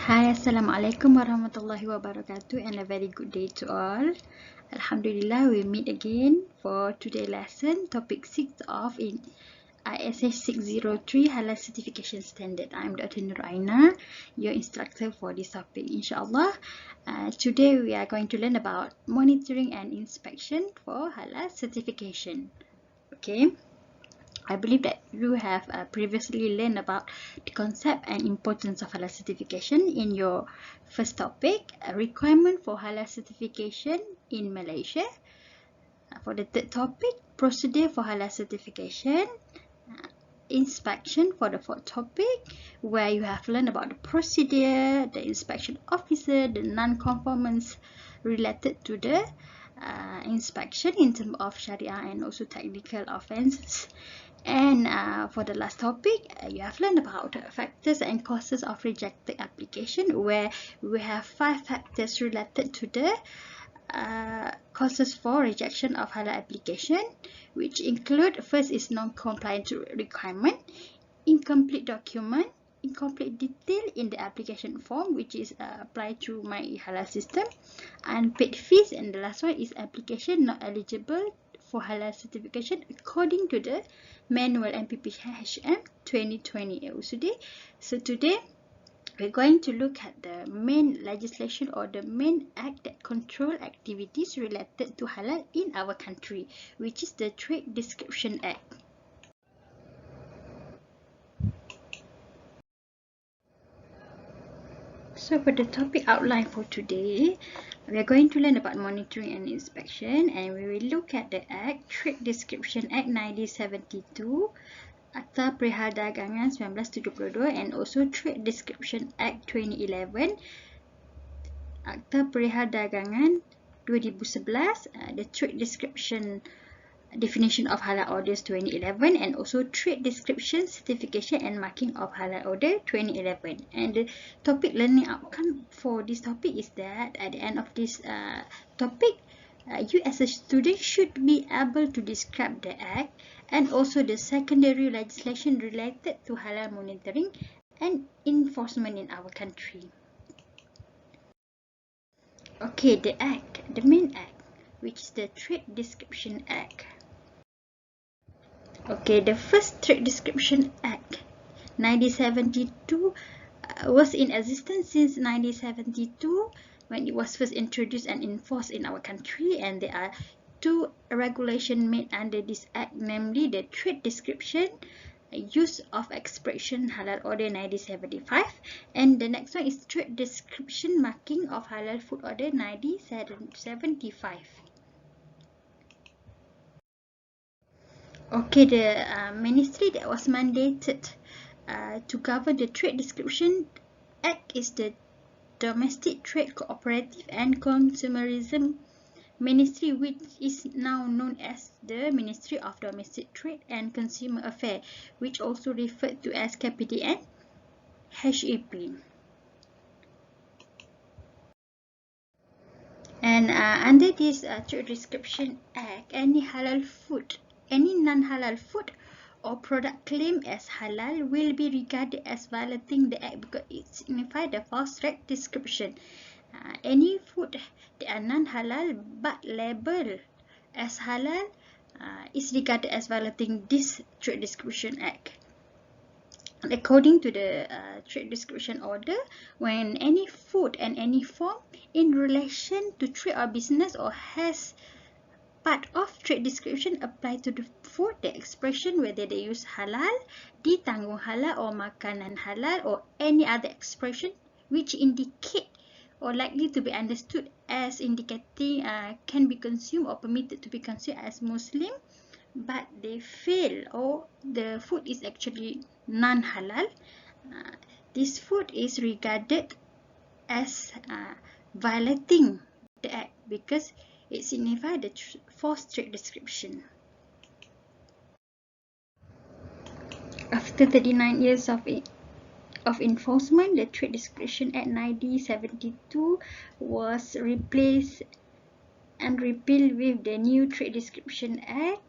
Hi, Assalamualaikum warahmatullahi wabarakatuh, and a very good day to all. Alhamdulillah, we meet again for today's lesson, topic 6 of in ISH603 Halal Certification Standard. I'm Dr. Nur Aina, your instructor for this topic, inshallah. Today we are going to learn about monitoring and inspection for Halal certification. Okay. I believe that you have previously learned about the concept and importance of halal certification in your first topic, a requirement for halal certification in Malaysia. For the third topic, procedure for halal certification, inspection for the fourth topic, where you have learned about the procedure, the inspection officer, the non-conformance related to the inspection in terms of Sharia and also technical offences. And for the last topic, you have learned about factors and causes of rejected application, where we have 5 factors related to the causes for rejection of halal application, which include: first is non-compliant to requirement, incomplete document, incomplete detail in the application form, which is applied to my halal system, unpaid fees, and the last one is application not eligible for halal certification according to the manual MPPHM 2020 AUSUD. So today we're going to look at the main legislation or the main act that control activities related to halal in our country, which is the Trade Description Act. So for the topic outline for today, we are going to learn about monitoring and inspection, and we will look at the Act, Trade Description Act 1972, Akta Perihal Dagangan 1972, and also Trade Description Act 2011, Akta Perihal Dagangan 2011, the Trade Description Definition of Halal Orders 2011, and also Trade Description, Certification and Marking of Halal Order 2011. And the topic learning outcome for this topic is that at the end of this topic, you as a student should be able to describe the Act and also the secondary legislation related to halal monitoring and enforcement in our country. Okay, the Act, the main Act, which is the Trade Description Act. Okay, the first Trade Description Act 1972 was in existence since 1972 when it was first introduced and enforced in our country, and there are 2 regulations made under this act, namely the Trade Description Use of Expression Halal Order 1975, and the next one is Trade Description Marking of Halal Food Order 1975. Okay, the ministry that was mandated to govern the Trade Description Act is the Domestic Trade Cooperative and Consumerism Ministry, which is now known as the Ministry of Domestic Trade and Consumer Affairs, which also referred to as KPDN HEP. And under this Trade Description Act, any halal food, any non-halal food or product claimed as halal will be regarded as violating the Act because it signifies the false trade description. Any food that are non-halal but labeled as halal is regarded as violating this Trade Description Act. According to the Trade Description Order, when any food and any form in relation to trade or business or has part of trade description apply to the food, the expression whether they use halal, ditanggung halal or makanan halal, or any other expression which indicate or likely to be understood as indicating can be consumed or permitted to be consumed as Muslim, but they fail or the food is actually non-halal, this food is regarded as violating the Act because it signifies the false trade description. After 39 years of enforcement, the Trade Description Act 1972 was replaced and repealed with the new Trade Description Act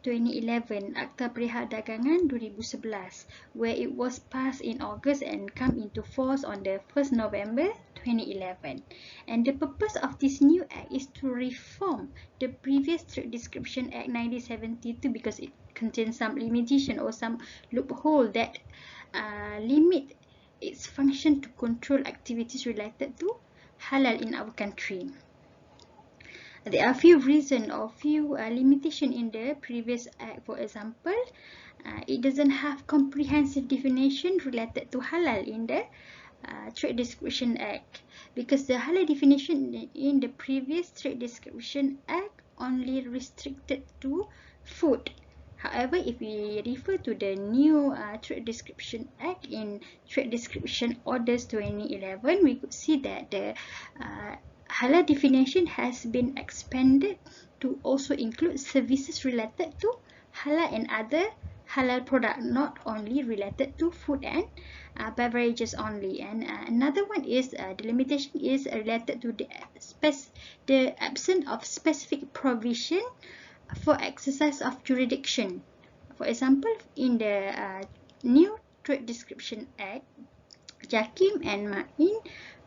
2011, Akta Perdagangan 2011, where it was passed in August and come into force on the 1st November 2011. And the purpose of this new act is to reform the previous Trade Description Act 1972 because it contains some limitation or some loophole that limit its function to control activities related to halal in our country. There are few reasons or few limitations in the previous act. For example, it doesn't have comprehensive definition related to halal in the Trade Description Act, because the halal definition in the previous Trade Description Act only restricted to food. However, if we refer to the new Trade Description Act in Trade Description Orders 2011, we could see that the halal definition has been expanded to also include services related to halal and other halal product, not only related to food and beverages only. And another one is the limitation is related to the absence of specific provision for exercise of jurisdiction. For example, in the new Trade Description Act, Jakim and Ma'in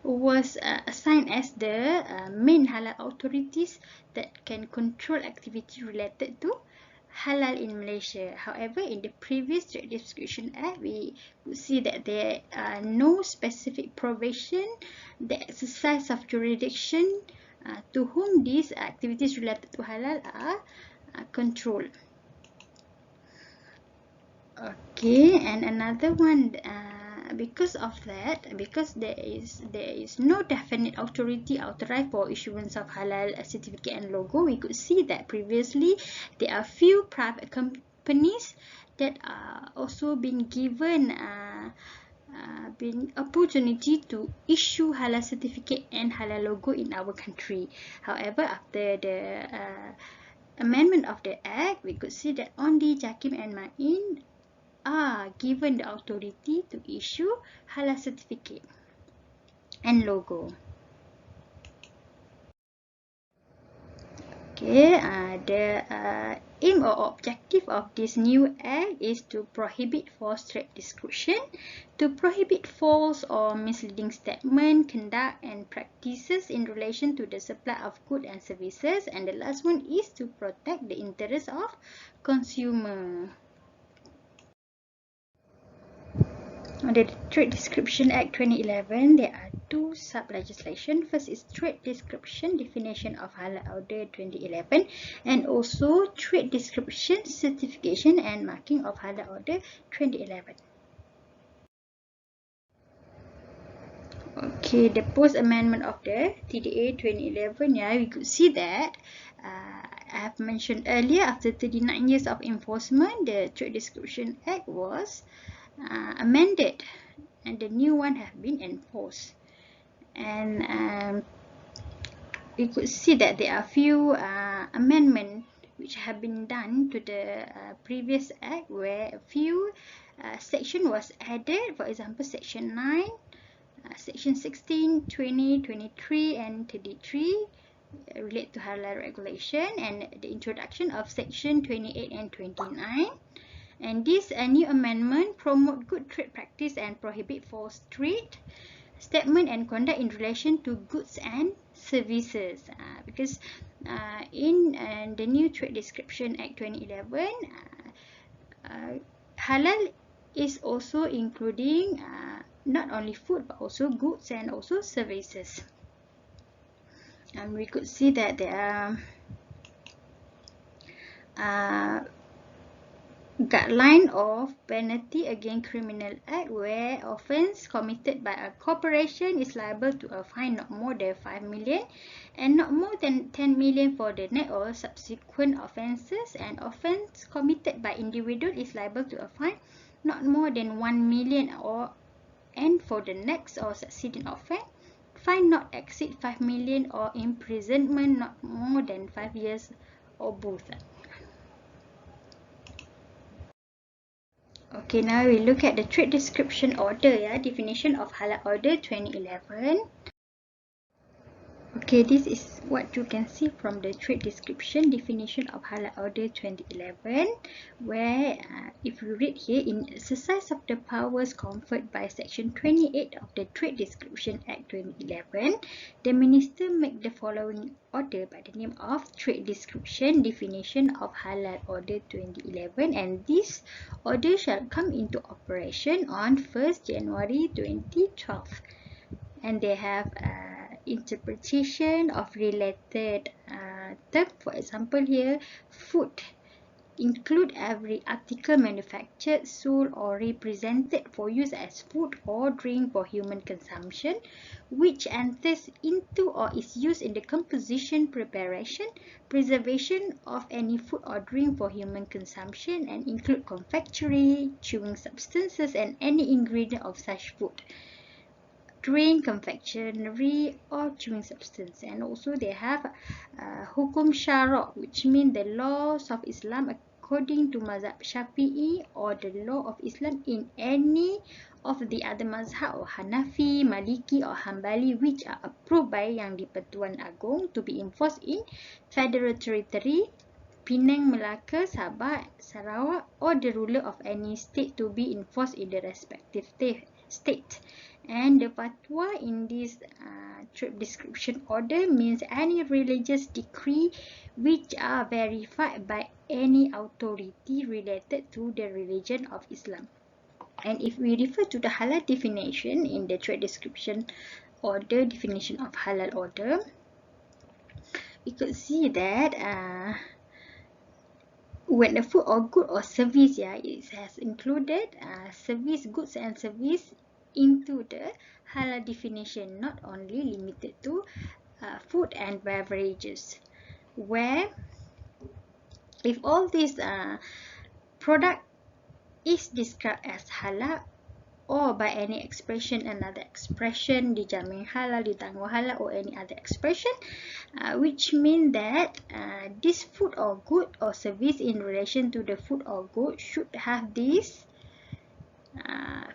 was assigned as the main halal authorities that can control activity related to halal in Malaysia. However, in the previous Trade Description Act, we could see that there are no specific provision, the exercise of jurisdiction to whom these activities related to halal are controlled. Okay, and another one, because of that, because there is no definite authority authorized for issuance of halal certificate and logo, we could see that previously there are few private companies that are also been given opportunity to issue halal certificate and halal logo in our country. However, after the amendment of the act, we could see that only Jakim and Ma'in are given the authority to issue halal certificate and logo. Okay, the aim or objective of this new act is to prohibit false trade description, to prohibit false or misleading statement, conduct and practices in relation to the supply of goods and services, and the last one is to protect the interests of consumer. Under the Trade Description Act 2011, there are two sub-legislation. First is Trade Description Definition of Halal Order 2011, and also Trade Description Certification and Marking of Halal Order 2011. Okay, the post-amendment of the TDA 2011, we could see that I have mentioned earlier, after 39 years of enforcement, the Trade Description Act was amended and the new one have been enforced. And we could see that there are few amendments which have been done to the previous act, where a few section was added. For example, section 9, section 16, 20, 23 and 33 relate to halal regulation, and the introduction of section 28 and 29. And this new amendment promote good trade practice and prohibit false trade statement and conduct in relation to goods and services. Because in the new Trade Description Act 2011, halal is also including not only food but also goods and also services. And we could see that there are guideline of penalty against criminal act, where offence committed by a corporation is liable to a fine not more than 5 million and not more than 10 million for the next or subsequent offences, and offence committed by individual is liable to a fine not more than 1 million and for the next or succeeding offence, fine not exceed 5 million or imprisonment not more than 5 years or both. Okay, now we look at the Trade Description Order, definition of Halal Order 2011. Okay, this is what you can see from the trade description definition of Halal Order 2011, where if you read here, in exercise of the powers conferred by Section 28 of the Trade Description Act 2011, the Minister make the following order by the name of Trade Description Definition of Halal Order 2011, and this order shall come into operation on 1st January 2012. And they have interpretation of related term. For example, here, food include every article manufactured, sold, or represented for use as food or drink for human consumption, which enters into or is used in the composition, preparation, preservation of any food or drink for human consumption, and include confectionery, chewing substances, and any ingredient of such food, drink, confectionery, or chewing substance. And also they have hukum syara, which means the laws of Islam according to mazhab Syafi'i, or the law of Islam in any of the other mazhab, or Hanafi, Maliki, or Hanbali, which are approved by Yang di-Pertuan Agong to be enforced in Federal Territory, Penang, Melaka, Sabah, Sarawak, or the ruler of any state to be enforced in the respective state. And the fatwa in this trade description order means any religious decree which are verified by any authority related to the religion of Islam. And if we refer to the halal definition in the trade description order, definition of halal order, we could see that when the food or good or service, it has included service, goods and service into the halal definition, not only limited to food and beverages, where if all these product is described as halal, or by any expression, another expression, dijamin halal, ditangguh halal, or any other expression, which mean that this food or good or service in relation to the food or good should have these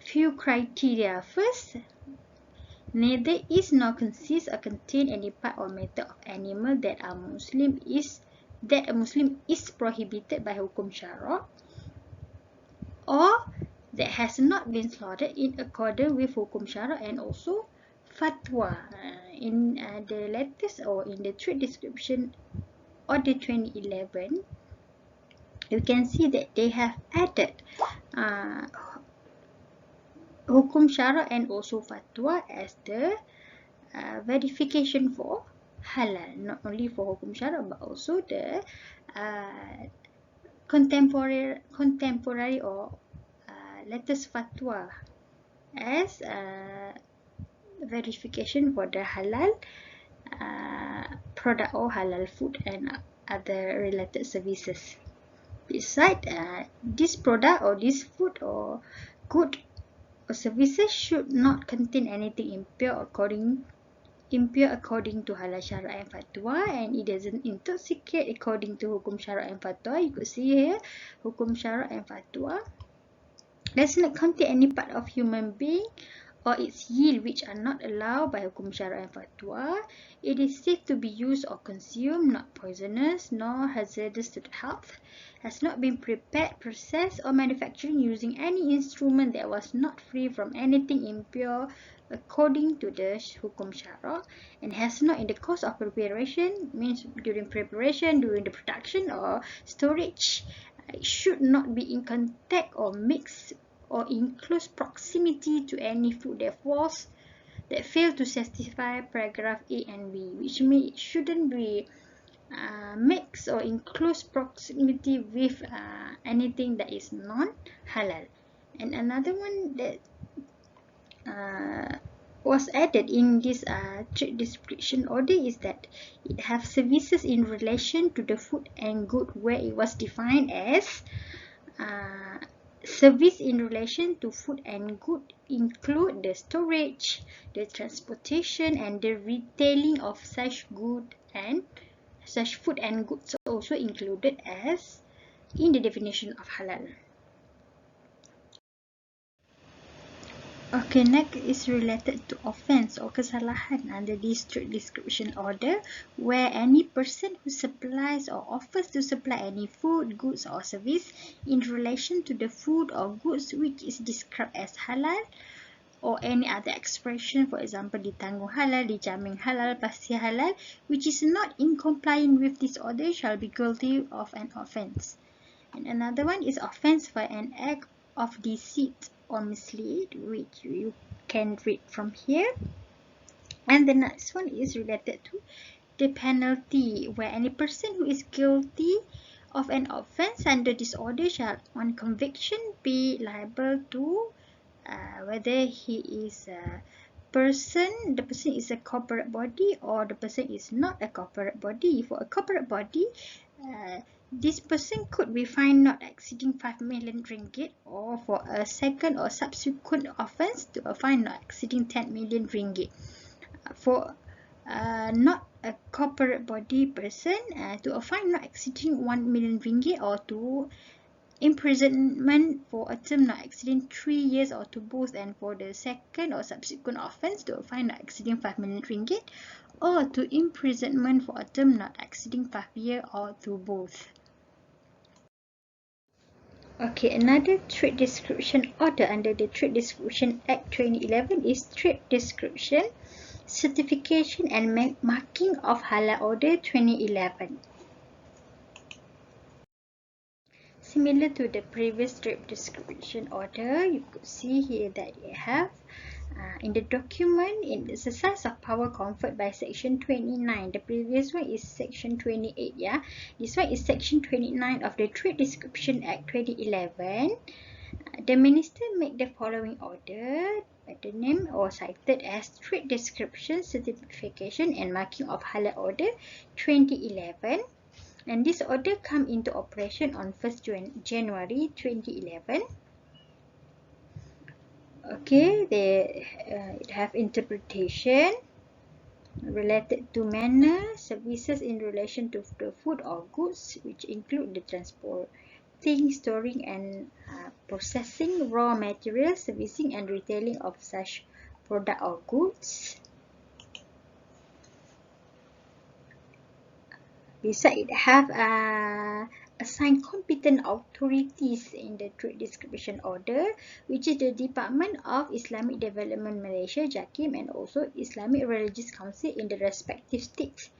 few criteria. First, neither is nor consists or contain any part or matter of animal that a Muslim is prohibited by hukum syara, or that has not been slaughtered in accordance with hukum syara, and also fatwa. In the latest, or in the trade description order 2011, you can see that they have added hukum syara and also fatwa as the verification for halal, not only for hukum syara but also the contemporary or latest fatwa as verification for the halal product or halal food and other related services. Besides, this product or this food or good or services should not contain anything impure according to halal syara and fatwa, and it doesn't intoxicate according to hukum syara and fatwa. You could see here, hukum syara and fatwa does not contain any part of human being or its yield which are not allowed by hukum syara and fatwa. It is safe to be used or consumed, not poisonous nor hazardous to the health, has not been prepared, processed, or manufactured using any instrument that was not free from anything impure according to the hukum syara, and has not in the course of preparation, means during preparation, during the production or storage, it should not be in contact or mix or in close proximity to any food that fail to satisfy paragraph A and B, which means it shouldn't be mixed or in close proximity with anything that is non-halal. And another one that was added in this trade description order is that it have services in relation to the food and good, where it was defined as service in relation to food and good include the storage, the transportation, and the retailing of such good and such food and goods also included as in the definition of halal. Okay, next is related to offense or kesalahan under this trade description order, where any person who supplies or offers to supply any food, goods or service in relation to the food or goods which is described as halal, or any other expression, for example, ditanggung halal, dijamin halal, pasti halal, which is not in compliance with this order shall be guilty of an offense. And another one is offense for an act of deceit or mislead, which you can read from here. And the next one is related to the penalty, where any person who is guilty of an offense under this order shall, on conviction, be liable to whether he is a person, the person is a corporate body or the person is not a corporate body. For a corporate body, this person could be fined not exceeding 5 million ringgit, or for a second or subsequent offense to a fine not exceeding 10 million ringgit. For not a corporate body person, to a fine not exceeding 1 million ringgit, or to imprisonment for a term not exceeding 3 years, or to both. And for the second or subsequent offense, to a fine not exceeding 5 million ringgit, or to imprisonment for a term not exceeding 5 years, or to both. Okay, another trade description order under the Trade Description Act 2011 is Trade Description, Certification and Marking of Halal Order 2011. Similar to the previous trade description order, you could see here that you have in the document, in the exercise of power conferred by section 29. The previous one is section 28, yeah. This one is section 29 of the Trade Description Act 2011. The minister made the following order by the name or cited as Trade Description, Certification and Marking of Halal Order 2011. And this order come into operation on 1st January 2011. Okay, they have interpretation related to manner, services in relation to the food or goods, which include the transporting, storing and processing raw materials, servicing and retailing of such product or goods. Besides, it have assigned competent authorities in the trade description order, which is the Department of Islamic Development Malaysia, JAKIM, and also Islamic Religious Council in the respective states,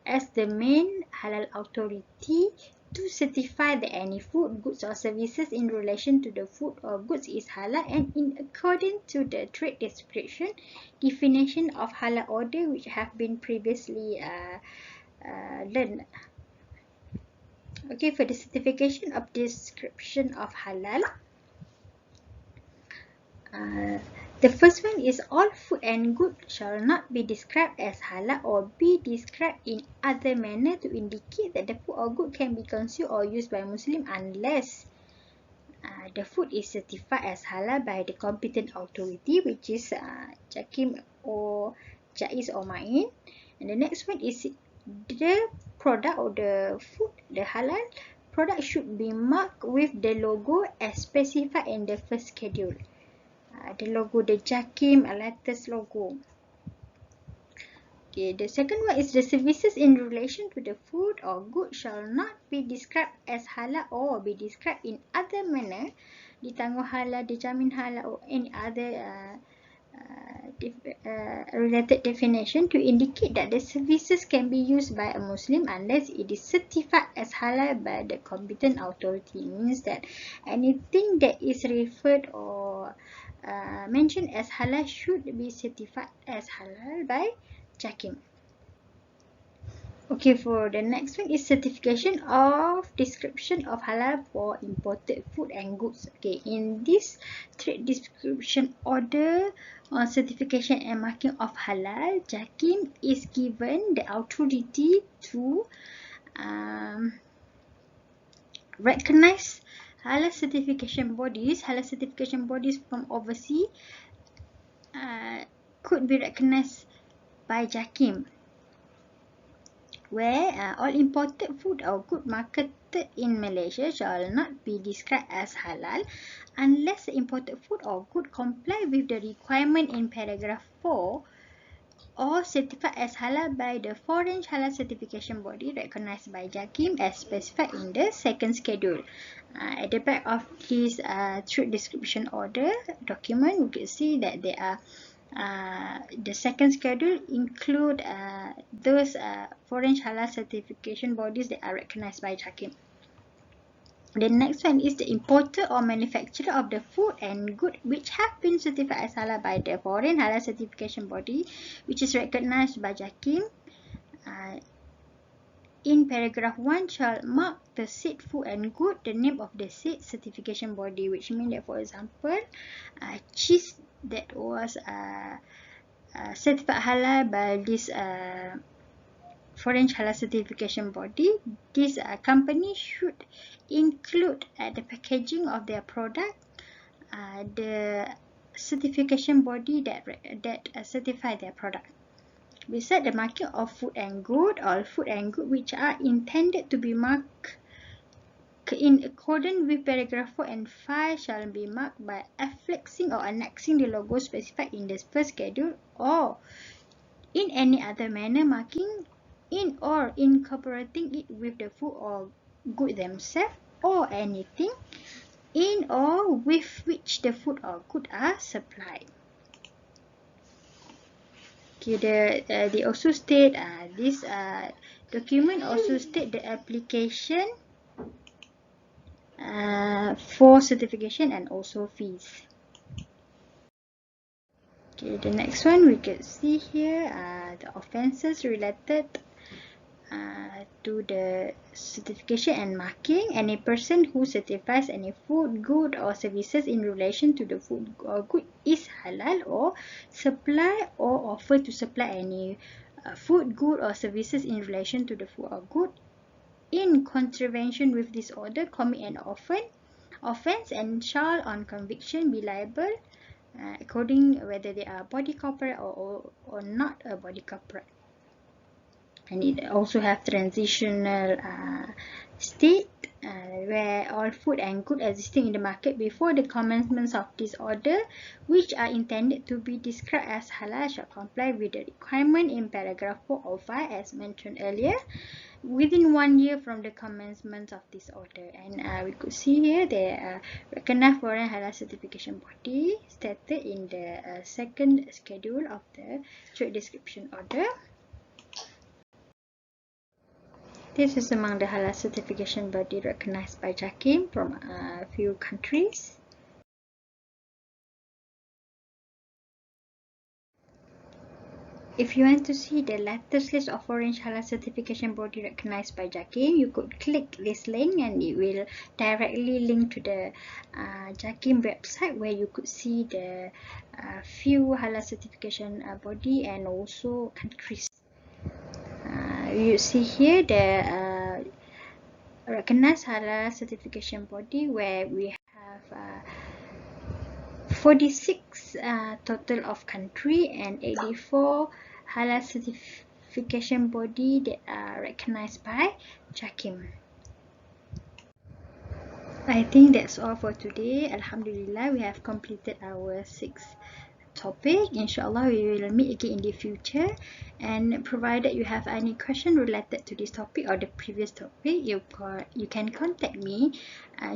as the main halal authority to certify that any food, goods or services in relation to the food or goods is halal and in accordance to the trade description definition of halal order, which have been previously learned. Okay, for the certification of description of halal, the first one is all food and good shall not be described as halal or be described in other manner to indicate that the food or good can be consumed or used by Muslim unless the food is certified as halal by the competent authority, which is JAKIM or JAIS or MAIN. And the next one is the product or the food, the halal product should be marked with the logo as specified in the first schedule. The logo, the JAKIM latest logo. Okay, the second one is the services in relation to the food or good shall not be described as halal or be described in other manner, ditanggung halal, dijamin halal or any other related definition to indicate that the services can be used by a Muslim unless it is certified as halal by the competent authority. It means that anything that is referred or mentioned as halal should be certified as halal by JAKIM. Okay, for the next one is certification of description of halal for imported food and goods. Okay, in this trade description order on certification and marking of halal, JAKIM is given the authority to recognize halal certification bodies. Halal certification bodies from overseas could be recognized by JAKIM. where all imported food or good marketed in Malaysia shall not be described as halal unless the imported food or good comply with the requirement in paragraph 4 or certified as halal by the foreign halal certification body recognized by JAKIM as specified in the second schedule. At the back of this trade description order document, we can see that there are the second schedule include those foreign halal certification bodies that are recognized by JAKIM. The next one is the importer or manufacturer of the food and good which have been certified as halal by the foreign halal certification body which is recognized by JAKIM. In paragraph 1 shall mark the said food and good the name of the said certification body, which means that, for example, cheese that was certified halal by this foreign halal certification body, this company should include at the packaging of their product the certification body that certify their product. Beside the marking of food and good, all food and good which are intended to be marked in accordance with paragraph 4 and 5 shall be marked by affixing or annexing the logo specified in the first schedule or in any other manner marking in or incorporating it with the food or good themselves or anything in or with which the food or good are supplied. Okay, they also state this document also state the application for certification and also fees. Okay, the next one we can see here the offences related to the certification and marking. Any person who certifies any food, good or services in relation to the food or good is halal or supply or offer to supply any food, good or services in relation to the food or good in contravention with this order commit an offence and shall on conviction be liable according whether they are body corporate or not a body corporate. And it also have transitional state where all food and good existing in the market before the commencement of this order which are intended to be described as halal shall comply with the requirement in paragraph 4 or 5 as mentioned earlier within 1 year from the commencement of this order. And we could see here the recognized foreign halal certification body stated in the second schedule of the trade description order. This is among the halal certification body recognized by JAKIM from a few countries. If you want to see the latest list of foreign halal certification body recognized by JAKIM, you could click this link and it will directly link to the JAKIM website where you could see the few halal certification body and also countries. You see here the recognized halal certification body where we have 46 total of country and 84 halal certification body that are recognized by JAKIM. I think that's all for today. Alhamdulillah, we have completed our 6th topic. Inshallah, we will meet again in the future, and provided you have any question related to this topic or the previous topic, you can contact me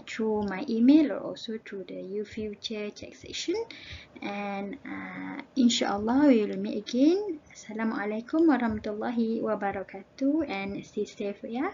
through my email or also through the future chat section. And inshallah, we will meet again. Assalamualaikum warahmatullahi wabarakatuh, and stay safe, yeah.